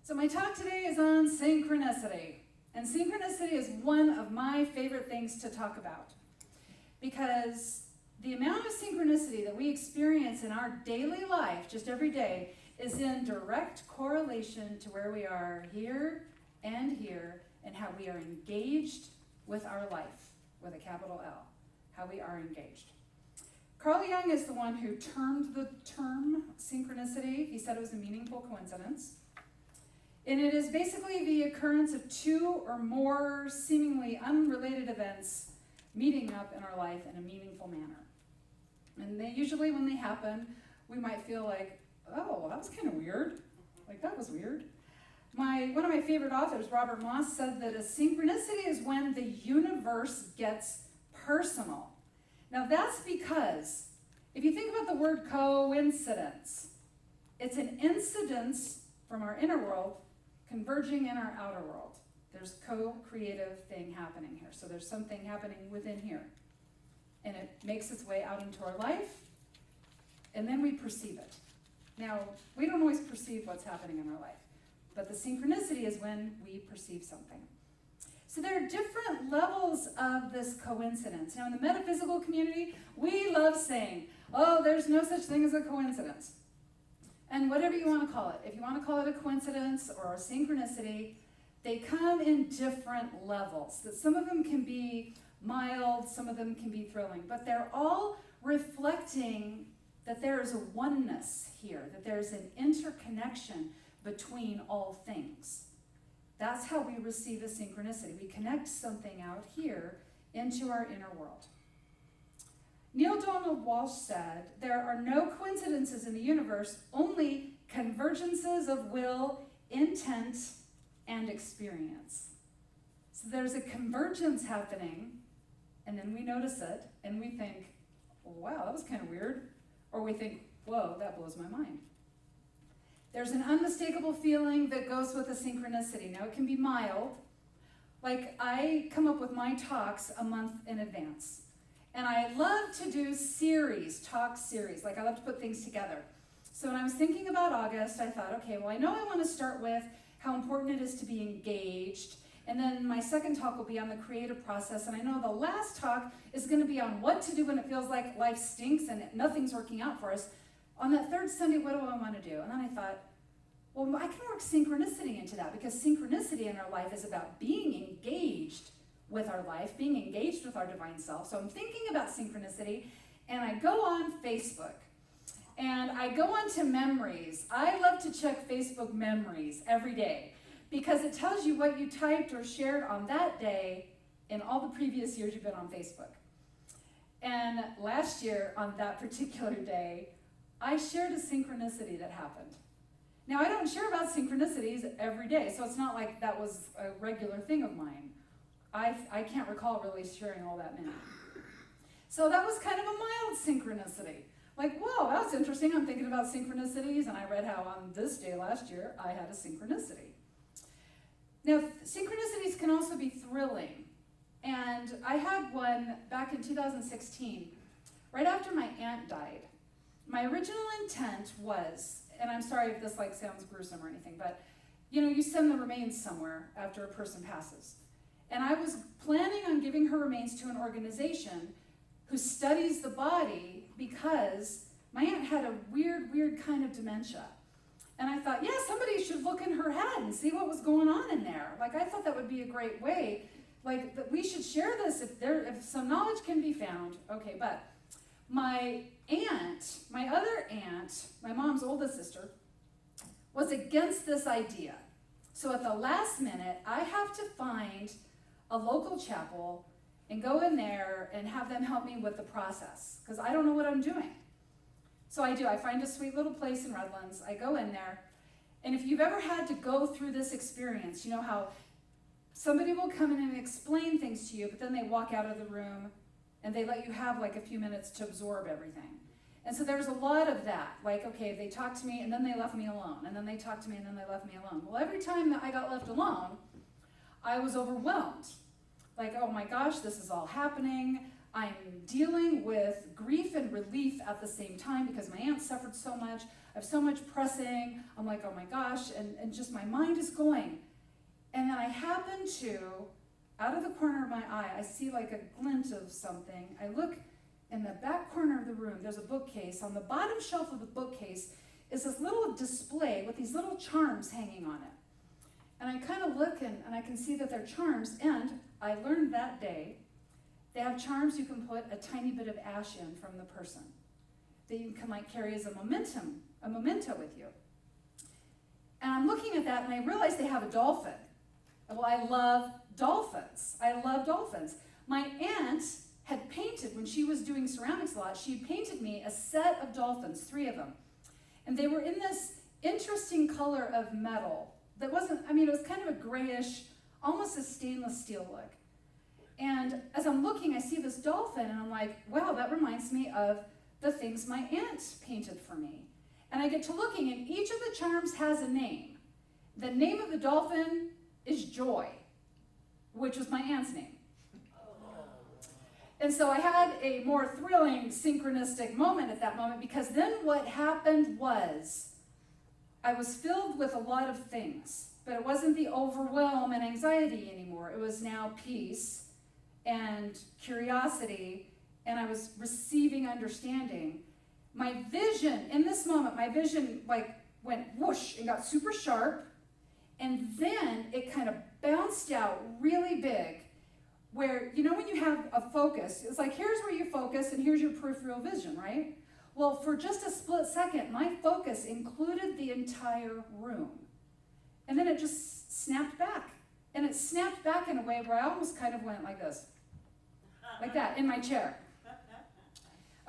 So my talk today is on synchronicity. And synchronicity is one of my favorite things to talk about, because the amount of synchronicity that we experience in our daily life, just every day, is in direct correlation to where we are here, and how we are engaged with our life, with a capital L, how we are engaged. Carl Jung is the one who termed the term synchronicity. He said it was a meaningful coincidence. And it is basically the occurrence of two or more seemingly unrelated events meeting up in our life in a meaningful manner. And they usually, when they happen, we might feel like, oh, that was kind of weird. Like, that was weird. One of my favorite authors, Robert Moss, said that a synchronicity is when the universe gets personal. Now, that's because if you think about the word coincidence, it's an incidence from our inner world converging in our outer world. There's co-creative thing happening here. So there's something happening within here. And it makes its way out into our life, and then we perceive it. Now, we don't always perceive what's happening in our life, but the synchronicity is when we perceive something. So there are different levels of this coincidence. Now, in the metaphysical community, we love saying, oh, there's no such thing as a coincidence. And whatever you want to call it, if you want to call it a coincidence or a synchronicity, they come in different levels. That some of them can be mild, some of them can be thrilling, but they're all reflecting that there is a oneness here, that there's an interconnection between all things. That's how we receive a synchronicity. We connect something out here into our inner world. Neil Donald Walsh said, there are no coincidences in the universe, only convergences of will, intent, and experience. So there's a convergence happening, and then we notice it, and we think, wow, that was kind of weird. Or we think, whoa, that blows my mind. There's an unmistakable feeling that goes with a synchronicity. Now, it can be mild. Like, I come up with my talks a month in advance. And I love to do talk series. Like, I love to put things together. So when I was thinking about August, I thought, okay, well, I know I want to start with how important it is to be engaged. And then my second talk will be on the creative process. And I know the last talk is going to be on what to do when it feels like life stinks and nothing's working out for us. On that third Sunday, what do I want to do? And then I thought, well, I can work synchronicity into that, because synchronicity in our life is about being engaged with our life, being engaged with our divine self. So I'm thinking about synchronicity, and I go on Facebook, and I go on to memories. I love to check Facebook memories every day, because it tells you what you typed or shared on that day in all the previous years you've been on Facebook. And last year, on that particular day, I shared a synchronicity that happened. Now, I don't share about synchronicities every day, so it's not like that was a regular thing of mine. I can't recall really sharing all that many. So that was kind of a mild synchronicity. Like, whoa, that was interesting. I'm thinking about synchronicities, and I read how on this day last year, I had a synchronicity. Now, synchronicities can also be thrilling. And I had one back in 2016, right after my aunt died. My original intent was, and I'm sorry if this sounds gruesome or anything, but you send the remains somewhere after a person passes. And I was planning on giving her remains to an organization who studies the body, because my aunt had a weird kind of dementia. And I thought, yeah, somebody should look in her head and see what was going on in there. Like, I thought that would be a great way. Like, that we should share this if some knowledge can be found. Okay, but my other aunt, my mom's oldest sister, was against this idea. So at the last minute, I have to find a local chapel and go in there and have them help me with the process, because I don't know what I'm doing. So I do. I find a sweet little place in Redlands. I go in there. And if you've ever had to go through this experience, you know how somebody will come in and explain things to you, but then they walk out of the room and they let you have a few minutes to absorb everything. And so there's a lot of that. Like, okay, they talked to me and then they left me alone. And then they talked to me and then they left me alone. Well, every time that I got left alone, I was overwhelmed. Like, oh my gosh, this is all happening. I'm dealing with grief and relief at the same time because my aunt suffered so much. I have so much pressing. I'm like, oh my gosh, and just my mind is going. And then I happen to, out of the corner of my eye, I see like a glint of something. I look in the back corner of the room, there's a bookcase. On the bottom shelf of the bookcase is this little display with these little charms hanging on it. And I kind of look and I can see that they're charms, and I learned that day, they have charms you can put a tiny bit of ash in from the person that you can like carry as a memento with you. And I'm looking at that and I realize they have a dolphin. Well, I love dolphins. I love dolphins. My aunt had painted, when she was doing ceramics a lot, she painted me a set of dolphins, 3 of them. And they were in this interesting color of metal that wasn't, I mean, it was kind of a grayish, almost a stainless steel look. And as I'm looking, I see this dolphin and I'm like, wow, that reminds me of the things my aunt painted for me. And I get to looking and each of the charms has a name. The name of the dolphin is Joy, which was my aunt's name. And so I had a more thrilling synchronistic moment at that moment, because then what happened was I was filled with a lot of things, but it wasn't the overwhelm and anxiety anymore. It was now peace and curiosity, and I was receiving understanding. My vision, in this moment, my vision like went whoosh and got super sharp, and then it kind of bounced out really big, where, you know, when you have a focus, it's like, here's where you focus and here's your peripheral vision, right? Well, for just a split second, my focus included the entire room. And then it just snapped back. And it snapped back in a way where I almost kind of went like this, like that, in my chair.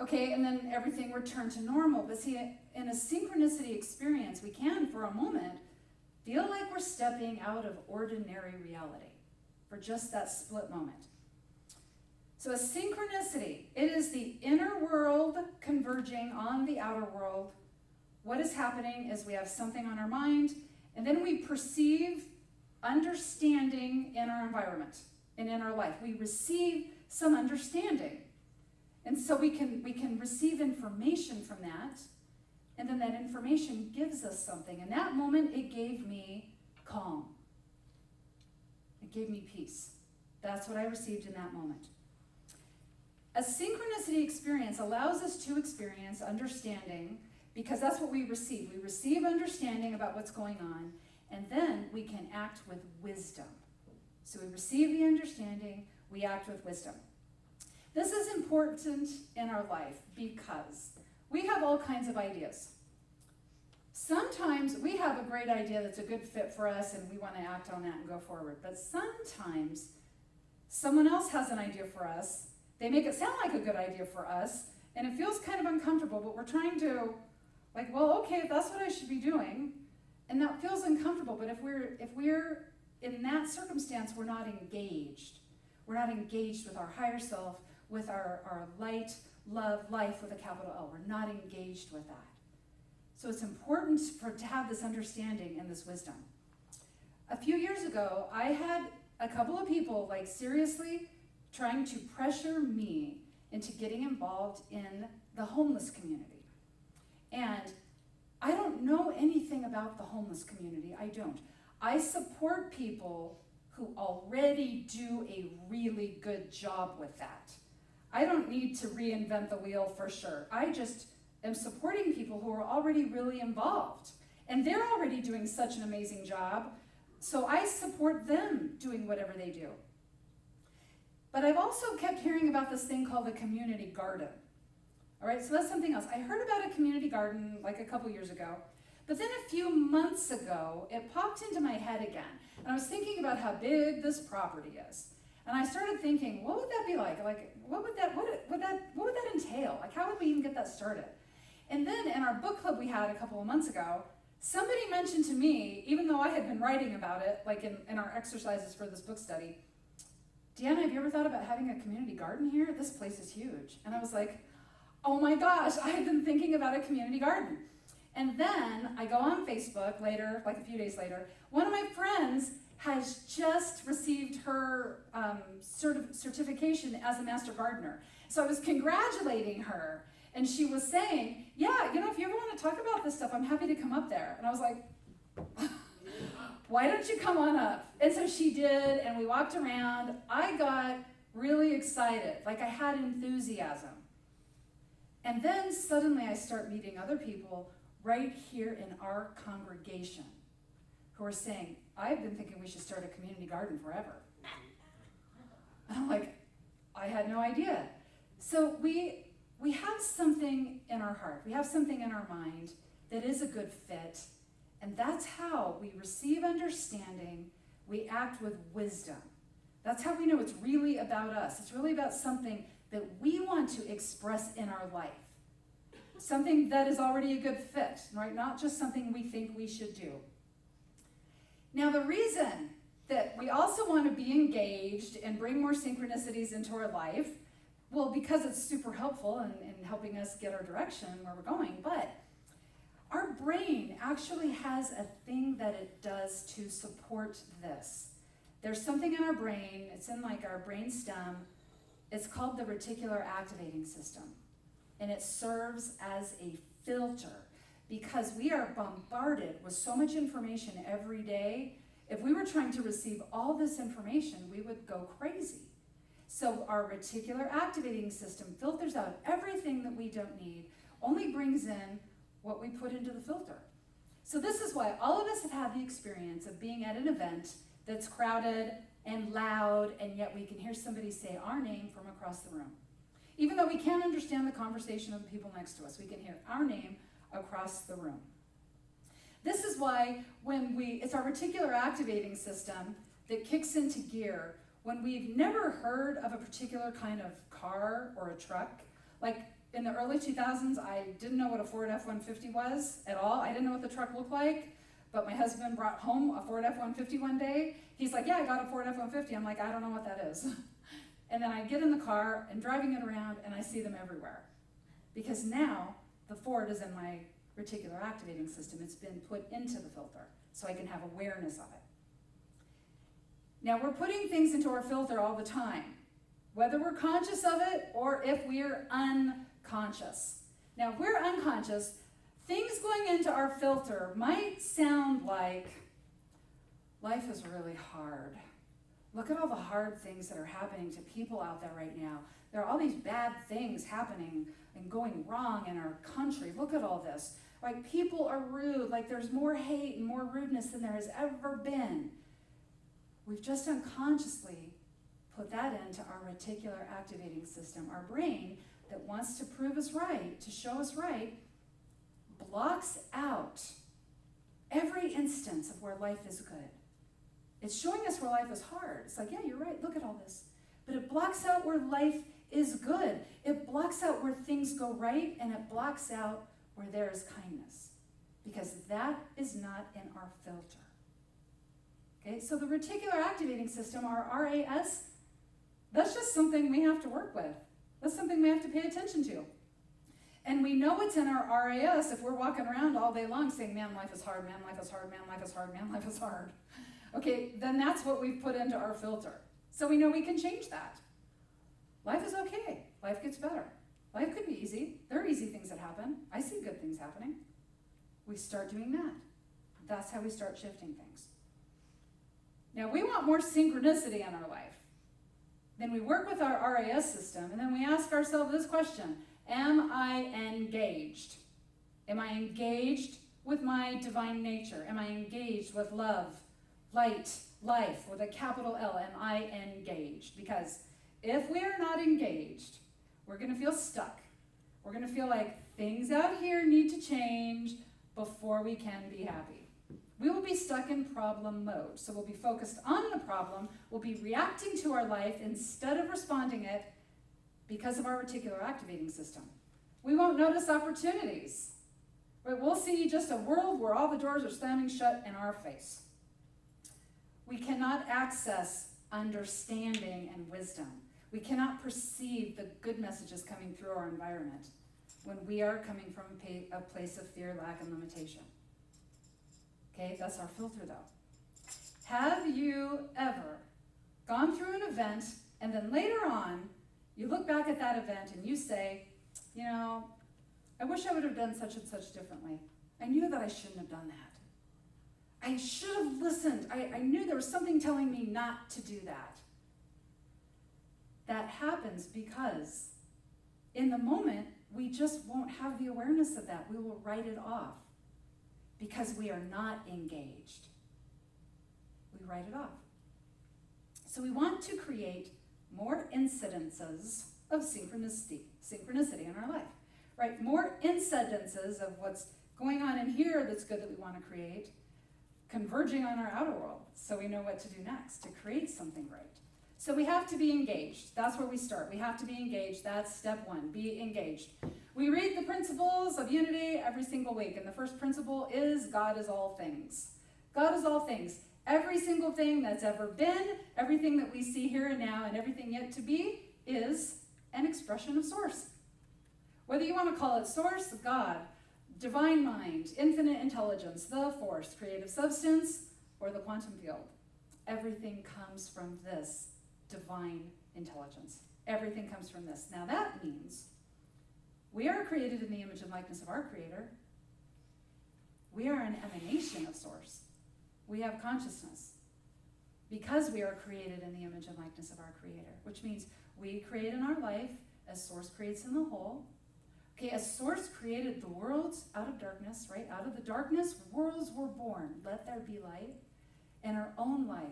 Okay, and then everything returned to normal. But see, in a synchronicity experience, we can, for a moment, feel like we're stepping out of ordinary reality for just that split moment. So a synchronicity, it is the inner world converging on the outer world. What is happening is we have something on our mind, and then we perceive understanding in our environment and in our life. We receive some understanding. And so we can receive information from that, and then that information gives us something. In that moment, it gave me calm. It gave me peace. That's what I received in that moment. A synchronicity experience allows us to experience understanding, because that's what we receive. We receive understanding about what's going on, and then we can act with wisdom. So we receive the understanding, we act with wisdom. This is important in our life because we have all kinds of ideas. Sometimes we have a great idea that's a good fit for us and we want to act on that and go forward. But sometimes someone else has an idea for us. They make it sound like a good idea for us, and it feels kind of uncomfortable, but we're trying to, like, well, okay, if that's what I should be doing, and that feels uncomfortable, but if we're in that circumstance, we're not engaged. We're not engaged with our higher self, with our light, love, life with a capital L. We're not engaged with that. So it's important to have this understanding and this wisdom. A few years ago, I had a couple of people, like, seriously trying to pressure me into getting involved in the homeless community. And I don't know anything about the homeless community. I don't. I support people who already do a really good job with that. I don't need to reinvent the wheel for sure. I just am supporting people who are already really involved. And they're already doing such an amazing job, so I support them doing whatever they do. But I've also kept hearing about this thing called the community garden. All right, so that's something else. I heard about a community garden like a couple years ago, but then a few months ago, it popped into my head again. And I was thinking about how big this property is. And I started thinking, what would that be like? Like, what would that entail? Like, how would we even get that started? And then in our book club we had a couple of months ago, somebody mentioned to me, even though I had been writing about it, like in our exercises for this book study, Deanna, have you ever thought about having a community garden here? This place is huge. And I was like, oh my gosh, I had been thinking about a community garden. And then I go on Facebook later, like a few days later, one of my friends has just received her certification as a master gardener. So I was congratulating her. And she was saying, yeah, if you ever want to talk about this stuff, I'm happy to come up there. And I was like, why don't you come on up? And so she did, and we walked around. I got really excited, like I had enthusiasm. And then suddenly I start meeting other people right here in our congregation who are saying, I've been thinking we should start a community garden forever. And I'm like, I had no idea. So we have something in our heart, we have something in our mind that is a good fit, and that's how we receive understanding, we act with wisdom. That's how we know it's really about us. It's really about something that we want to express in our life. Something that is already a good fit, right? Not just something we think we should do. Now, the reason that we also want to be engaged and bring more synchronicities into our life, well, because it's super helpful in helping us get our direction where we're going, but our brain actually has a thing that it does to support this. There's something in our brain, it's in like our brain stem, it's called the reticular activating system. And it serves as a filter because we are bombarded with so much information every day. If we were trying to receive all this information, we would go crazy. So our reticular activating system filters out everything that we don't need, only brings in what we put into the filter. So this is why all of us have had the experience of being at an event that's crowded and loud, and yet we can hear somebody say our name from across the room. Even though we can't understand the conversation of the people next to us, we can hear our name across the room. This is why it's our reticular activating system that kicks into gear when we've never heard of a particular kind of car or a truck. Like in the early 2000s, I didn't know what a Ford F-150 was at all. I didn't know what the truck looked like, but my husband brought home a Ford F-150 one day. He's like, yeah, I got a Ford F-150. I'm like, I don't know what that is. And then I get in the car and driving it around and I see them everywhere. Because now the Ford is in my reticular activating system. It's been put into the filter so I can have awareness of it. Now we're putting things into our filter all the time, whether we're conscious of it or if we're unconscious. Now if we're unconscious, things going into our filter might sound like life is really hard. Look at all the hard things that are happening to people out there right now. There are all these bad things happening and going wrong in our country. Look at all this. Like, people are rude. Like, there's more hate and more rudeness than there has ever been. We've just unconsciously put that into our reticular activating system. Our brain that wants to prove us right, to show us right, blocks out every instance of where life is good. It's showing us where life is hard. It's like, yeah, you're right, look at all this. But it blocks out where life is good. It blocks out where things go right, and it blocks out where there is kindness. Because that is not in our filter. Okay, so the reticular activating system, our RAS, that's just something we have to work with. That's something we have to pay attention to. And we know it's in our RAS if we're walking around all day long saying, man, life is hard, man, life is hard, man, life is hard, man, life is hard. Okay, then that's what we've put into our filter. So we know we can change that. Life is okay. Life gets better. Life could be easy. There are easy things that happen. I see good things happening. We start doing that. That's how we start shifting things. Now, we want more synchronicity in our life. Then we work with our RAS system, and then we ask ourselves this question: am I engaged? Am I engaged with my divine nature? Am I engaged with love, light, life, with a capital L? Am I engaged? Because if we are not engaged, we're going to feel stuck. We're going to feel like things out here need to change before we can be happy. We will be stuck in problem mode. So we'll be focused on the problem. We'll be reacting to our life instead of responding it because of our reticular activating system. We won't notice opportunities. Right? We'll see just a world where all the doors are slamming shut in our face. We cannot access understanding and wisdom. We cannot perceive the good messages coming through our environment when we are coming from a place of fear, lack, and limitation. Okay, that's our filter though. Have you ever gone through an event and then later on you look back at that event and you say, you know, I wish I would have done such and such differently. I knew that I shouldn't have done that. I should have listened. I knew there was something telling me not to do that. That happens because in the moment, we just won't have the awareness of that. We will write it off because we are not engaged. We write it off. So we want to create more incidences of synchronicity in our life, right? More incidences of what's going on in here that's good that we want to create, converging on our outer world so we know what to do next to create something great. So we have to be engaged. That's where we start. We have to be engaged. That's step one, be engaged. We read the principles of unity every single week, and the first principle is God is all things. God is all things. Every single thing that's ever been, everything that we see here and now, and everything yet to be is an expression of source. Whether you want to call it source, God, divine mind, infinite intelligence, the force, creative substance, or the quantum field, everything comes from this divine intelligence. Everything comes from this. Now that means we are created in the image and likeness of our Creator. We are an emanation of source. We have consciousness because we are created in the image and likeness of our Creator, which means we create in our life as source creates in the whole. Okay, as source created the worlds out of darkness, right? Out of the darkness, worlds were born. Let there be light. In our own life,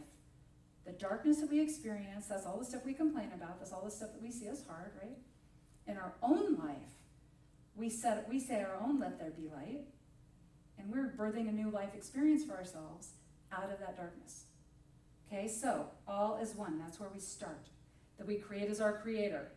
the darkness that we experience, that's all the stuff we complain about, that's all the stuff that we see as hard, right? In our own life, we say our own let there be light, and we're birthing a new life experience for ourselves out of that darkness. Okay, so all is one. That's where we start. That we create as our Creator.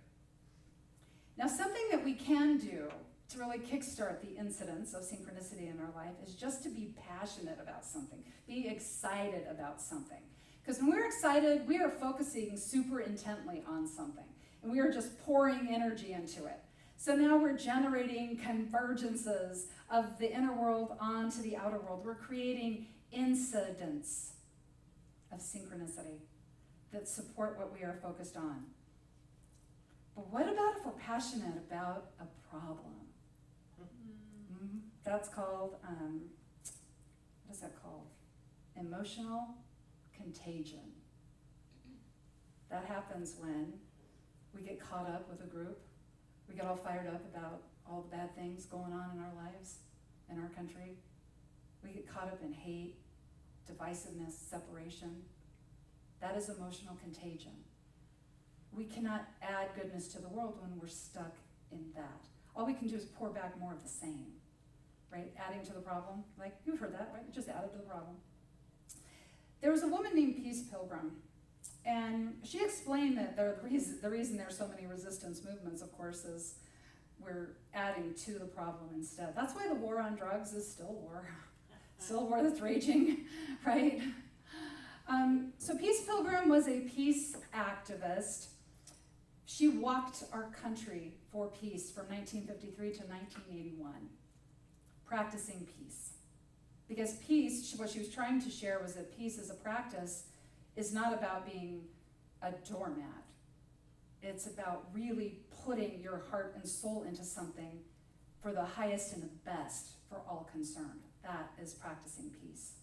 Now, something that we can do to really kickstart the incidence of synchronicity in our life is just to be passionate about something, be excited about something. Because when we're excited, we are focusing super intently on something, and we are just pouring energy into it. So now we're generating convergences of the inner world onto the outer world. We're creating incidents of synchronicity that support what we are focused on. But what about if we're passionate about a problem? That's called, what is that called? Emotional contagion. That happens when we get caught up with a group. We get all fired up about all the bad things going on in our lives, in our country. We get caught up in hate, divisiveness, separation. That is emotional contagion. We cannot add goodness to the world when we're stuck in that. All we can do is pour back more of the same, right? Adding to the problem. Like, you've heard that, right? You just added to the problem. There was a woman named Peace Pilgrim, and she explained that the reason there's so many resistance movements, of course, is we're adding to the problem instead. That's why the war on drugs is still war. Still a war that's raging, right? So Peace Pilgrim was a peace activist. She walked our country for peace from 1953 to 1981, practicing peace. Because peace, what she was trying to share was that peace as a practice is not about being a doormat. It's about really putting your heart and soul into something for the highest and the best for all concerned. That is practicing peace.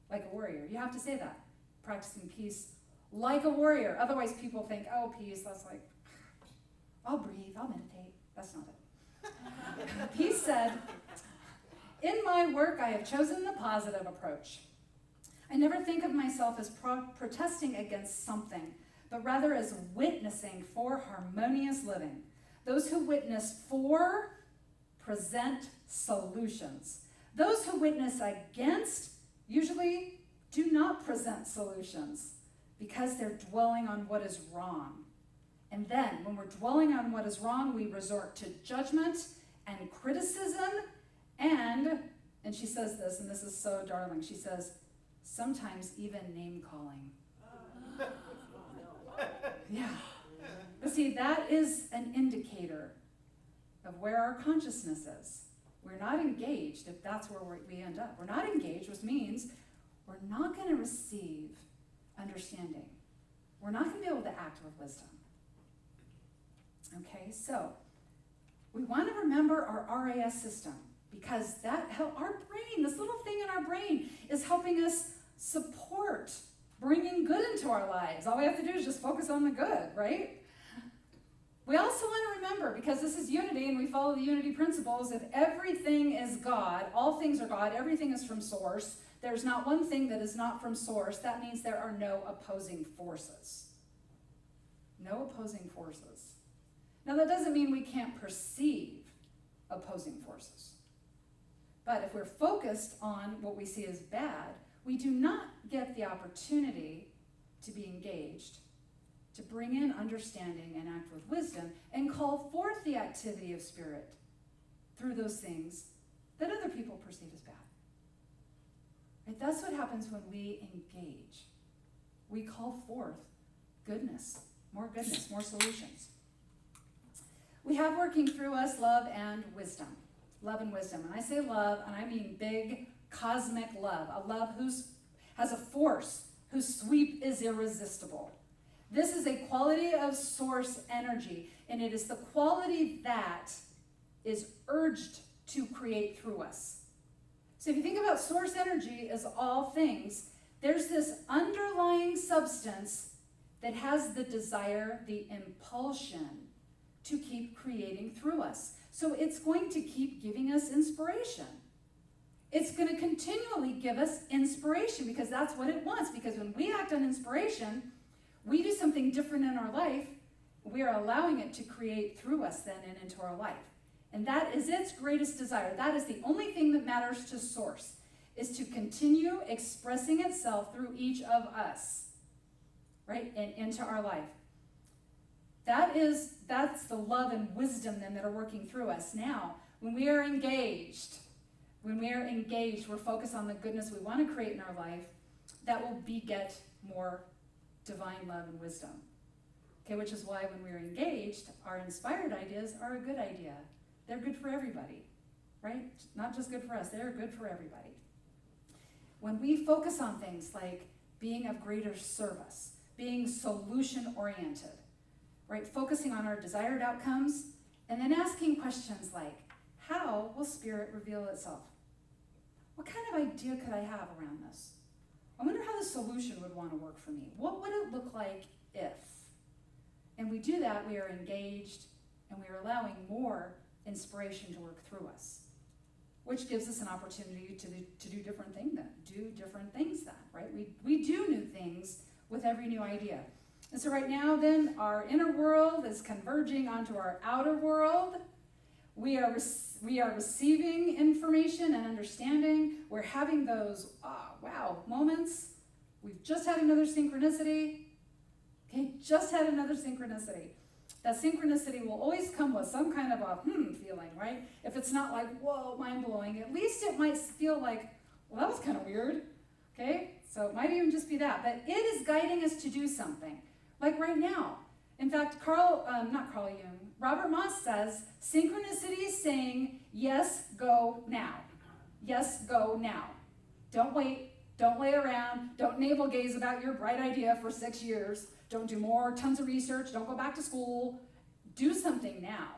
Like a warrior. You have to say that. Practicing peace like a warrior. Otherwise people think, oh, peace, that's like, I'll breathe, I'll meditate. That's not it. Peace said, in my work, I have chosen the positive approach. I never think of myself as protesting against something, but rather as witnessing for harmonious living. Those who witness for present solutions. Those who witness against usually do not present solutions because they're dwelling on what is wrong. And then when we're dwelling on what is wrong, we resort to judgment and criticism and she says this, and this is so darling, she says, sometimes even name calling. Yeah. But see, that is an indicator of where our consciousness is. We're not engaged if that's where we end up. We're not engaged, which means we're not going to receive understanding. We're not going to be able to act with wisdom. Okay, so we want to remember our RAS system, because our brain, this little thing in our brain, is helping us support bringing good into our lives. All we have to do is just focus on the good, right? We also want to remember, because this is unity and we follow the unity principles, if everything is God, all things are God, everything is from source, there's not one thing that is not from source, that means there are no opposing forces. No opposing forces. Now that doesn't mean we can't perceive opposing forces. But if we're focused on what we see as bad, we do not get the opportunity to be engaged, to bring in understanding and act with wisdom and call forth the activity of spirit through those things that other people perceive as bad. Right? That's what happens when we engage. We call forth goodness, more solutions. We have working through us love and wisdom. Love and wisdom. And I say love, and I mean big cosmic love. A love has a force, whose sweep is irresistible. This is a quality of source energy, and it is the quality that is urged to create through us. So if you think about source energy as all things, there's this underlying substance that has the desire, the impulsion to keep creating through us. So it's going to keep giving us inspiration. It's going to continually give us inspiration, because that's what it wants. Because when we act on inspiration, we do something different in our life. We are allowing it to create through us then and into our life. And that is its greatest desire. That is the only thing that matters to source, is to continue expressing itself through each of us, right, and into our life. That's the love and wisdom then that are working through us. Now, when we are engaged, we're focused on the goodness we want to create in our life, that will beget more divine love and wisdom. Okay, which is why when we're engaged, our inspired ideas are a good idea. They're good for everybody, right? Not just good for us, they're good for everybody. When we focus on things like being of greater service, being solution-oriented, right? Focusing on our desired outcomes, and then asking questions like, how will spirit reveal itself? What kind of idea could I have around this? I wonder how the solution would want to work for me. What would it look like if? And we do that, we are engaged, and we are allowing more inspiration to work through us, which gives us an opportunity to do different things then, right? We do new things with every new idea. And so right now then, our inner world is converging onto our outer world. We are receiving information and understanding. We're having those wow moments. We've just had another synchronicity. Okay, just had another synchronicity. That synchronicity will always come with some kind of a feeling, right? If it's not like, whoa, mind-blowing, at least it might feel like, well, that was kind of weird. Okay, so it might even just be that. But it is guiding us to do something. Like right now. In fact, Robert Moss says, synchronicity is saying, yes, go now. Yes, go now. Don't wait. Don't lay around. Don't navel gaze about your bright idea for 6 years. Don't do tons of research. Don't go back to school. Do something now.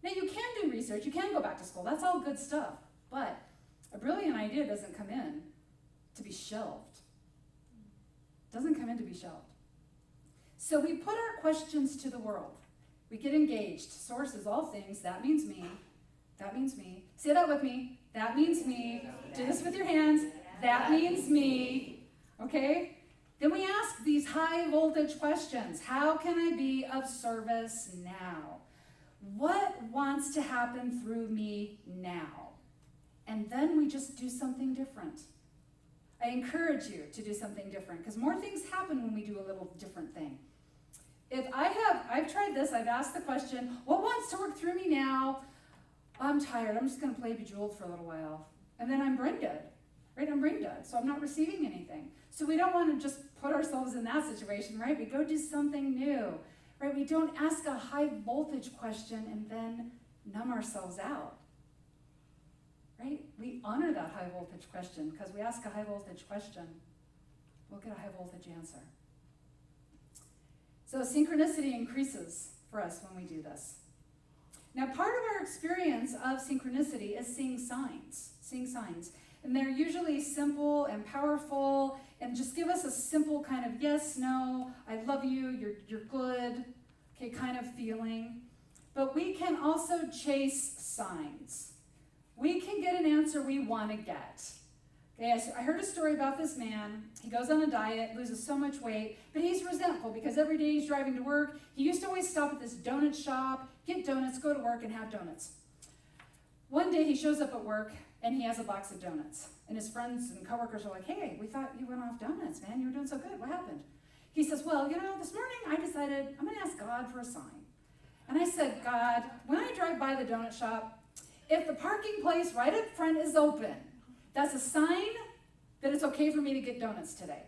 Now, you can do research. You can go back to school. That's all good stuff. But a brilliant idea doesn't come in to be shelved. It doesn't come in to be shelved. So we put our questions to the world. We get engaged. Source is all things. That means me. That means me. Say that with me. That means me. Do this with your hands. That means me. Okay? Then we ask these high voltage questions. How can I be of service now? What wants to happen through me now? And then we just do something different. I encourage you to do something different, because more things happen when we do a little different thing. I've tried this, I've asked the question, what wants to work through me now? I'm tired, I'm just going to play Bejeweled for a little while. And then I'm brain dead, right? I'm brain dead, so I'm not receiving anything. So we don't want to just put ourselves in that situation, right? We go do something new, right? We don't ask a high voltage question and then numb ourselves out, right? We honor that high voltage question, because we ask a high voltage question, we'll get a high voltage answer. So synchronicity increases for us when we do this. Now, part of our experience of synchronicity is seeing signs. And they're usually simple and powerful and just give us a simple kind of yes, no, I love you, you're good, okay, kind of feeling. But we can also chase signs. We can get an answer we want to get. Okay, I heard a story about this man. He goes on a diet, loses so much weight, but he's resentful because every day he's driving to work. He used to always stop at this donut shop, get donuts, go to work, and have donuts. One day he shows up at work, and he has a box of donuts. And his friends and coworkers are like, hey, we thought you went off donuts, man. You were doing so good. What happened? He says, well, this morning I decided I'm going to ask God for a sign. And I said, God, when I drive by the donut shop, if the parking place right up front is open, that's a sign that it's okay for me to get donuts today.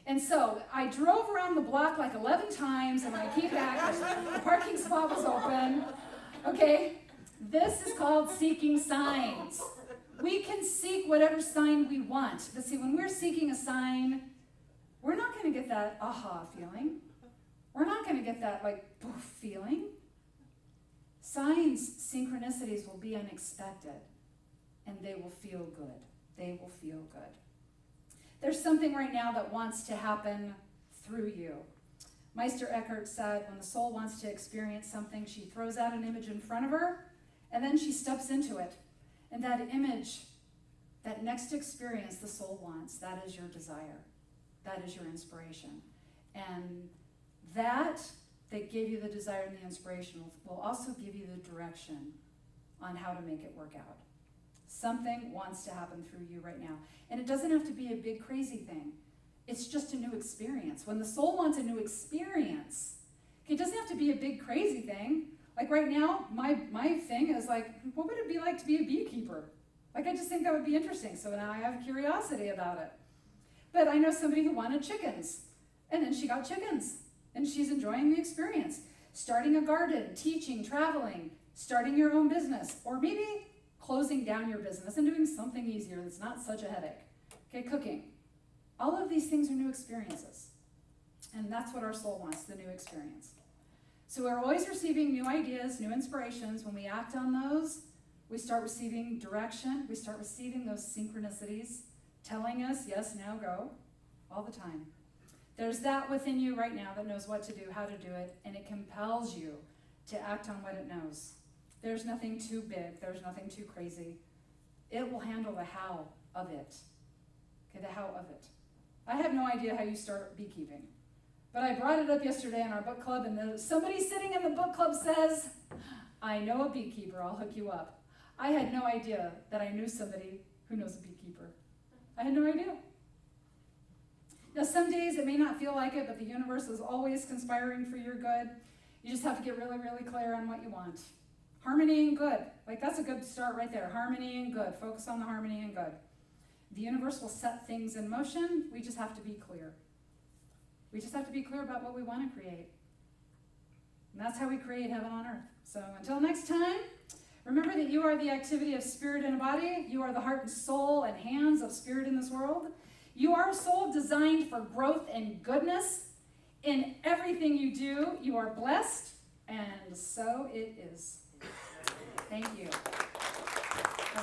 And so I drove around the block like 11 times, and when I came back, the parking spot was open. Okay? This is called seeking signs. We can seek whatever sign we want. But see, when we're seeking a sign, we're not going to get that aha feeling. We're not going to get that like poof feeling. Signs, synchronicities will be unexpected, and they will feel good. They will feel good. There's something right now that wants to happen through you. Meister Eckhart said, when the soul wants to experience something, she throws out an image in front of her, and then she steps into it. And that image, that next experience the soul wants, that is your desire. That is your inspiration. And that gave you the desire and the inspiration will also give you the direction on how to make it work out. Something wants to happen through you right now. And it doesn't have to be a big crazy thing. It's just a new experience. When the soul wants a new experience, it doesn't have to be a big crazy thing. Like right now, my thing is like, what would it be like to be a beekeeper? Like, I just think that would be interesting. So now I have curiosity about it. But I know somebody who wanted chickens, and then she got chickens, and she's enjoying the experience. Starting a garden, teaching, traveling, starting your own business, or maybe closing down your business and doing something easier that's not such a headache. Okay, cooking. All of these things are new experiences. And that's what our soul wants, the new experience. So we're always receiving new ideas, new inspirations. When we act on those, we start receiving direction. We start receiving those synchronicities telling us, yes, now go, all the time. There's that within you right now that knows what to do, how to do it, and it compels you to act on what it knows. There's nothing too big. There's nothing too crazy. It will handle the how of it. Okay, the how of it. I have no idea how you start beekeeping. But I brought it up yesterday in our book club, and somebody sitting in the book club says, I know a beekeeper, I'll hook you up. I had no idea that I knew somebody who knows a beekeeper. I had no idea. Now, some days it may not feel like it, but the universe is always conspiring for your good. You just have to get really, really clear on what you want. Harmony and good. Like, that's a good start right there. Harmony and good. Focus on the harmony and good. The universe will set things in motion. We just have to be clear. We just have to be clear about what we want to create. And that's how we create heaven on earth. So until next time, remember that you are the activity of spirit in a body. You are the heart and soul and hands of spirit in this world. You are a soul designed for growth and goodness. In everything you do, you are blessed, and so it is. Thank you.